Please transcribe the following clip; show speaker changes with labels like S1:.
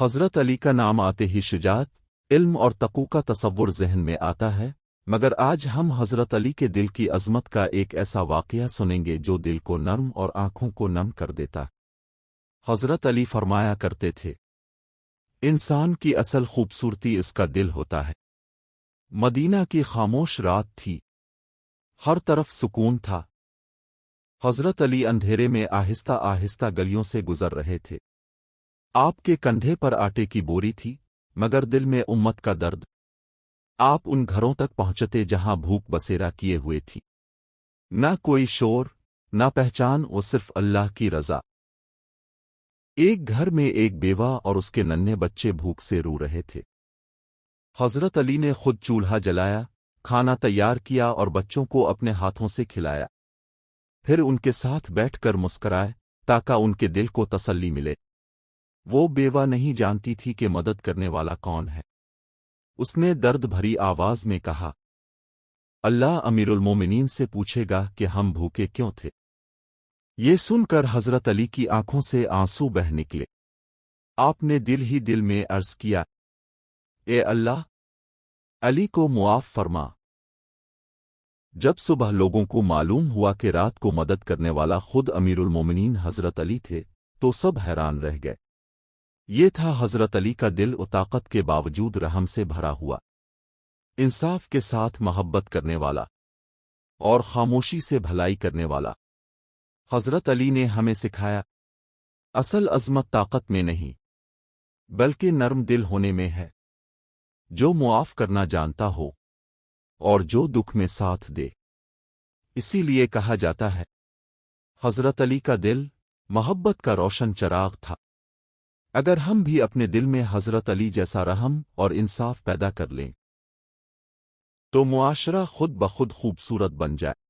S1: حضرت علی کا نام آتے ہی شجاعت، علم اور تقوی کا تصور ذہن میں آتا ہے، مگر آج ہم حضرت علی کے دل کی عظمت کا ایک ایسا واقعہ سنیں گے جو دل کو نرم اور آنکھوں کو نم کر دیتا۔ حضرت علی فرمایا کرتے تھے، انسان کی اصل خوبصورتی اس کا دل ہوتا ہے۔ مدینہ کی خاموش رات تھی، ہر طرف سکون تھا۔ حضرت علی اندھیرے میں آہستہ آہستہ گلیوں سے گزر رہے تھے۔ آپ کے کندھے پر آٹے کی بوری تھی، مگر دل میں امت کا درد۔ آپ ان گھروں تک پہنچتے جہاں بھوک بسیرا کیے ہوئے تھی، نہ کوئی شور، نہ پہچان، وہ صرف اللہ کی رضا۔ ایک گھر میں ایک بیوہ اور اس کے ننھے بچے بھوک سے رو رہے تھے۔ حضرت علی نے خود چولہا جلایا، کھانا تیار کیا اور بچوں کو اپنے ہاتھوں سے کھلایا۔ پھر ان کے ساتھ بیٹھ کر مسکرائے تاکہ ان کے دل کو تسلی ملے۔ وہ بیوہ نہیں جانتی تھی کہ مدد کرنے والا کون ہے۔ اس نے درد بھری آواز میں کہا، اللہ امیر المومنین سے پوچھے گا کہ ہم بھوکے کیوں تھے۔ یہ سن کر حضرت علی کی آنکھوں سے آنسو بہہ نکلے۔ آپ نے دل ہی دل میں عرض کیا، اے اللہ، علی کو معاف فرما۔ جب صبح لوگوں کو معلوم ہوا کہ رات کو مدد کرنے والا خود امیر المومنین حضرت علی تھے تو سب حیران رہ گئے۔ یہ تھا حضرت علی کا دل و طاقت کے باوجود رحم سے بھرا ہوا، انصاف کے ساتھ محبت کرنے والا، اور خاموشی سے بھلائی کرنے والا۔ حضرت علی نے ہمیں سکھایا، اصل عظمت طاقت میں نہیں بلکہ نرم دل ہونے میں ہے، جو معاف کرنا جانتا ہو اور جو دکھ میں ساتھ دے۔ اسی لیے کہا جاتا ہے، حضرت علی کا دل محبت کا روشن چراغ تھا۔ اگر ہم بھی اپنے دل میں حضرت علی جیسا رحم اور انصاف پیدا کر لیں تو معاشرہ خود بخود خوبصورت بن جائے۔